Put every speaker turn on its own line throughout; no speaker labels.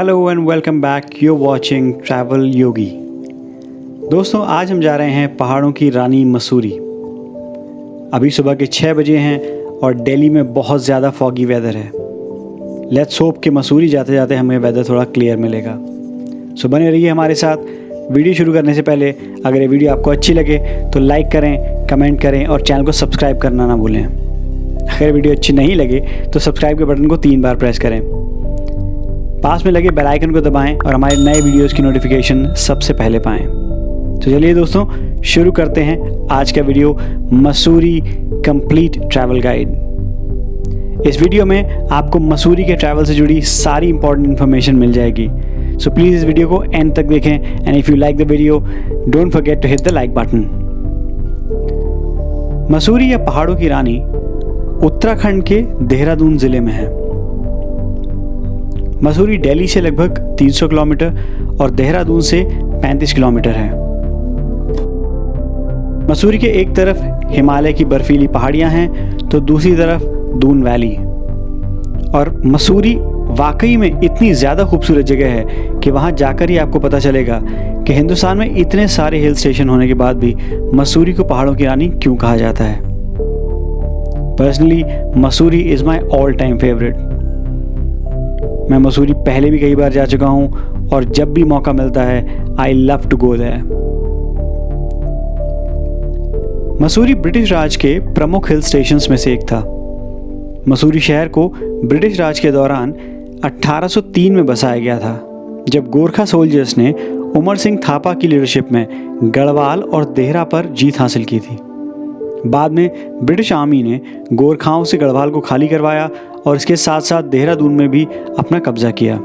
Hello and welcome back, you watching travel Yogi. दोस्तों, आज हम जा रहे हैं पहाड़ों की रानी मसूरी। अभी सुबह के 6 बजे हैं और दिल्ली में बहुत ज़्यादा फॉगी वेदर है। लेट्स होप कि मसूरी जाते जाते हमें वेदर थोड़ा क्लियर मिलेगा। सो बने रहिए हमारे साथ। वीडियो शुरू करने से पहले अगर ये वीडियो आपको अच्छी लगे तो लाइक करें, कमेंट करें और चैनल को सब्सक्राइब करना ना भूलें। अगर वीडियो अच्छी नहीं लगे तो सब्सक्राइब के बटन को 3 बार प्रेस करें। पास में लगे बेल आइकन को दबाएं और हमारे नए वीडियोस की नोटिफिकेशन सबसे पहले पाएं। तो चलिए दोस्तों, शुरू करते हैं आज का video, Mussoorie complete travel guide. इस वीडियो में आपको मसूरी के ट्रैवल से जुड़ी सारी इंपॉर्टेंट इन्फॉर्मेशन मिल जाएगी। सो प्लीज़ इस वीडियो को एंड तक देखें and if you like the video don't forget to hit the like button. Mussoorie या पहाड़ों की रानी उत्तराखंड के देहरादून ज़िले में है। मसूरी दिल्ली से लगभग 300 किलोमीटर और देहरादून से 35 किलोमीटर है। मसूरी के एक तरफ हिमालय की बर्फीली पहाड़ियां हैं तो दूसरी तरफ दून वैली। और मसूरी वाकई में इतनी ज़्यादा खूबसूरत जगह है कि वहां जाकर ही आपको पता चलेगा कि हिंदुस्तान में इतने सारे हिल स्टेशन होने के बाद भी मसूरी को पहाड़ों की रानी क्यों कहा जाता है। Personally Mussoorie is my all time favourite. मैं मसूरी पहले भी कई बार जा चुका हूँ और जब भी मौका मिलता है I love to go there. Mussoorie British Raj के प्रमुख हिल स्टेशंस में से एक था। मसूरी शहर को ब्रिटिश राज के दौरान 1803 में बसाया गया था, जब गोरखा सोल्जर्स ने उमर सिंह थापा की लीडरशिप में गढ़वाल और देहरा पर जीत हासिल की थी। बाद में ब्रिटिश आर्मी ने गोरखाओं से गढ़वाल को खाली करवाया और इसके साथ साथ देहरादून में भी अपना कब्जा किया।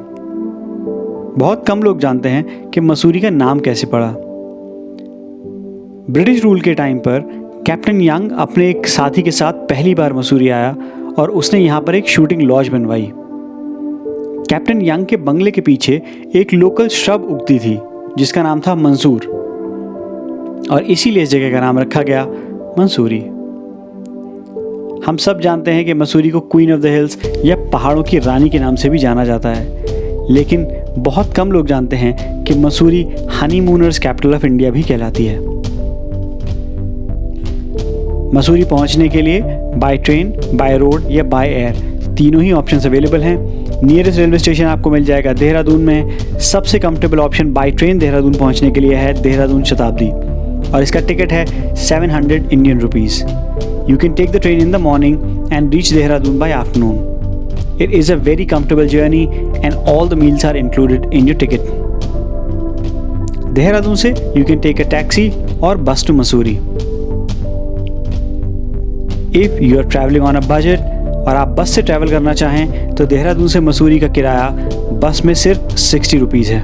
बहुत कम लोग जानते हैं कि मसूरी का नाम कैसे पड़ा। ब्रिटिश रूल के टाइम पर कैप्टन यंग अपने एक साथी के साथ पहली बार मसूरी आया और उसने यहाँ पर एक शूटिंग लॉज बनवाई। कैप्टन यंग के बंगले के पीछे एक लोकल श्रब उगती थी जिसका नाम था मंसूर, और इसीलिए इस जगह का नाम रखा गया मंसूरी। हम सब जानते हैं कि मसूरी को क्वीन ऑफ द हिल्स या पहाड़ों की रानी के नाम से भी जाना जाता है, लेकिन बहुत कम लोग जानते हैं कि Mussoorie honeymooners capital of India भी कहलाती है। मसूरी पहुंचने के लिए बाय ट्रेन, बाय रोड या बाय एयर तीनों ही ऑप्शंस अवेलेबल हैं। नियरेस्ट रेलवे स्टेशन आपको मिल जाएगा देहरादून में। सबसे comfortable option by train Dehradun पहुंचने के लिए है देहरादून शताब्दी, और इसका टिकट है 700 Indian rupees. You can take the train in the morning and reach Dehradun by afternoon. It is a very comfortable journey and all the meals are included in your ticket. Dehradun से you can take a taxi or bus to Mussoorie. If you are traveling on a budget और आप बस से travel करना चाहें तो देहरादून से मसूरी का किराया बस में सिर्फ 60 रुपीज़ है।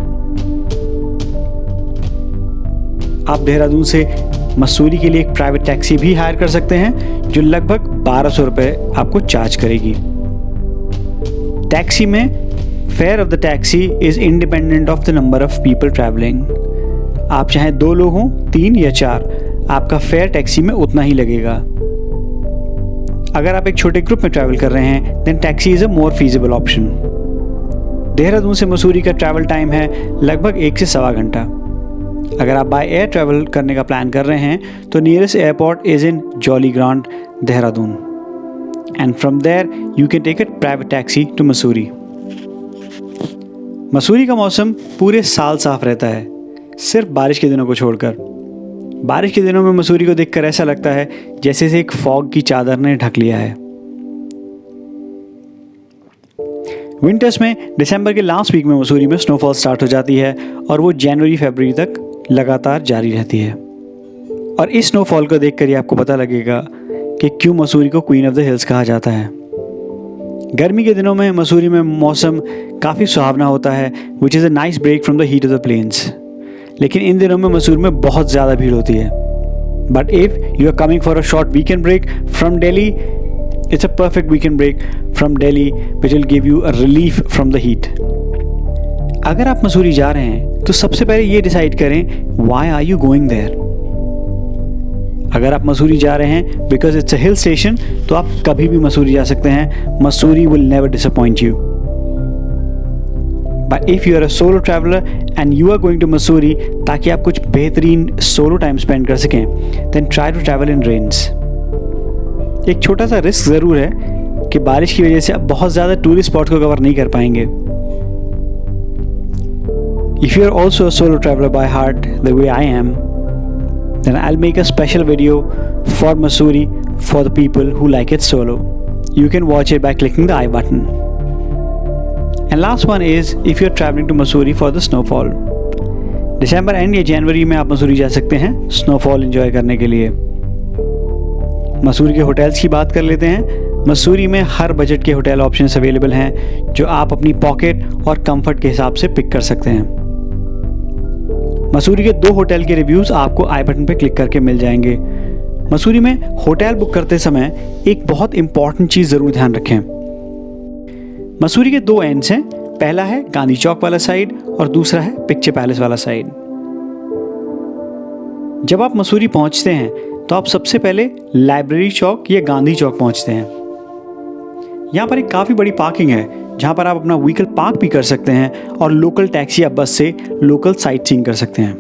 आप देहरादून से मसूरी के लिए एक प्राइवेट टैक्सी भी हायर कर सकते हैं जो लगभग 1200 रुपये आपको चार्ज करेगी। टैक्सी में fair of the taxi is independent of the number of people travelling. आप चाहे 2 लोग हों, 3 या 4, आपका फेयर टैक्सी में उतना ही लगेगा। अगर आप एक छोटे ग्रुप में ट्रैवल कर रहे हैं then taxi is a more feasible option. Dehradun से मसूरी का ट्रैवल टाइम है लगभग 1 से सवा घंटा। अगर आप बाय एयर ट्रैवल करने का प्लान कर रहे हैं तो nearest airport is in Jolly Grant Dehradun and from there you can take a private taxi to Mussoorie. Mussoorie का मौसम पूरे साल साफ रहता है, सिर्फ बारिश के दिनों को छोड़कर। बारिश के दिनों में मसूरी को देखकर ऐसा लगता है जैसे से एक फॉग की चादर ने ढक लिया है। विंटर्स में दिसंबर के लास्ट वीक में मसूरी में स्नोफॉल स्टार्ट हो जाती है और वो जनवरी फरवरी तक लगातार जारी रहती है। और इस स्नोफॉल को देखकर ही आपको पता लगेगा कि क्यों मसूरी को क्वीन ऑफ द हिल्स कहा जाता है। गर्मी के दिनों में मसूरी में मौसम काफ़ी सुहावना होता है, which is a nice break from the heat of the plains. लेकिन इन दिनों में मसूरी में बहुत ज़्यादा भीड़ होती है। But if you are coming for a short weekend break from Delhi, it's a perfect weekend break from Delhi which will give you a relief from the heat. अगर आप मसूरी जा रहे हैं तो सबसे पहले ये डिसाइड करें why are you going there. अगर आप मसूरी जा रहे हैं because it's a hill station तो आप कभी भी मसूरी जा सकते हैं। Mussoorie will never disappoint you. But if you are a solo traveller and you are going to Mussoorie ताकि आप कुछ बेहतरीन सोलो टाइम स्पेंड कर सकें, then try to travel in rains. एक छोटा सा रिस्क ज़रूर है कि बारिश की वजह से आप बहुत ज़्यादा टूरिस्ट स्पॉट को कवर नहीं कर पाएंगे। If you are also a solo traveler by heart the way I am, then I'll make a special video for Mussoorie for the people who like it solo. You can watch it by clicking the I button. And last one is if you're traveling to Mussoorie for the snowfall. December and या जनवरी में आप मसूरी जा सकते हैं snowfall enjoy करने के लिए। मसूरी के होटल्स की बात कर लेते हैं। मसूरी में हर बजट के होटल ऑप्शंस अवेलेबल हैं जो आप अपनी पॉकेट और कंफर्ट के हिसाब से पिक कर सकते हैं। मसूरी के 2 होटल के रिव्यूज़ आपको आई बटन पर क्लिक करके मिल जाएंगे। मसूरी में होटल बुक करते समय एक बहुत इंपॉर्टेंट चीज़ ज़रूर ध्यान रखें। मसूरी के 2 एंड्स हैं, पहला है गांधी चौक वाला साइड और दूसरा है पिक्चर पैलेस वाला साइड। जब आप मसूरी पहुंचते हैं तो आप सबसे पहले लाइब्रेरी चौक या गांधी चौक पहुंचते हैं। यहाँ पर एक काफ़ी बड़ी पार्किंग है जहाँ पर आप अपना व्हीकल पार्क भी कर सकते हैं और लोकल टैक्सी या बस से लोकल साइट सीइंग कर सकते हैं।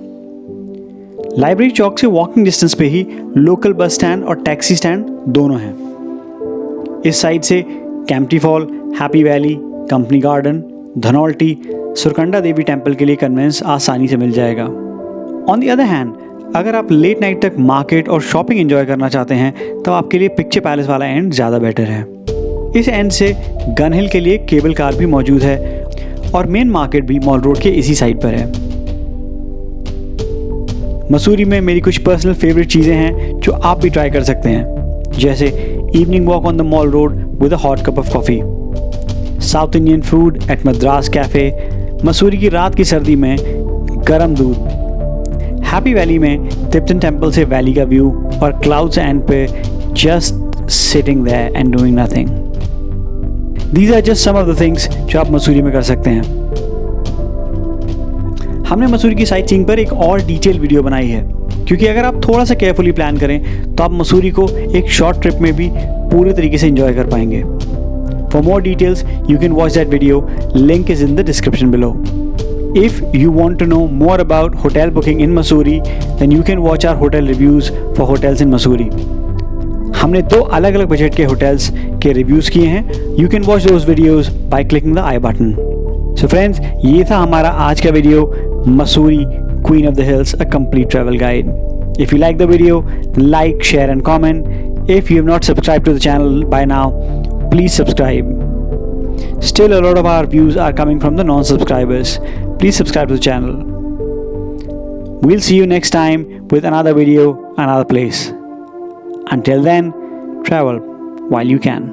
लाइब्रेरी चौक से वॉकिंग डिस्टेंस पे ही लोकल बस स्टैंड और टैक्सी स्टैंड दोनों हैं। इस साइड से Kempty fall, happy valley, company garden, Dhanaulti, Surkanda Devi temple के लिए कन्वेंस आसानी से मिल जाएगा। ऑन द अदर हैंड, अगर आप लेट नाइट तक मार्केट और शॉपिंग एंजॉय करना चाहते हैं तो आपके लिए पिक्चर पैलेस वाला एंड ज़्यादा बेटर है। इस एंड से गन हिल के लिए केबल कार भी मौजूद है और मेन मार्केट भी मॉल रोड के इसी साइड पर है। मसूरी में मेरी कुछ पर्सनल फेवरेट चीज़ें हैं जो आप भी ट्राई कर सकते हैं, जैसे evening walk on the mall road with a hot cup of coffee, south Indian food at Madras cafe, Mussoorie की रात की सर्दी में गर्म दूध, हैप्पी वैली में तिप्टन टेम्पल से वैली का व्यू और क्लाउड्स एंड पे just sitting there and doing nothing. These are just some of the things जो आप मसूरी में कर सकते हैं। हमने मसूरी की साइट सीइंग पर एक और डिटेल वीडियो बनाई है, क्योंकि अगर आप थोड़ा सा केयरफुली प्लान करें तो आप मसूरी को एक शॉर्ट ट्रिप में भी पूरे तरीके से एंजॉय कर पाएंगे। For more details, you can watch that video. Link is in the description below. If you want to know more about hotel booking in Mussoorie, then you can watch our hotel reviews for hotels in Mussoorie. हमने 2 अलग अलग budget के hotels के reviews किए हैं। You can watch those videos by clicking the I button. So friends, ये था हमारा आज का video, Mussoorie Queen of the Hills, a complete travel guide. If you like the video, like, share and comment. If you have not subscribed to the channel by now, please subscribe. Still a lot of our views are coming from the non-subscribers. Please subscribe to the channel. We'll see you next time with another video, another place. Until then, travel while you can.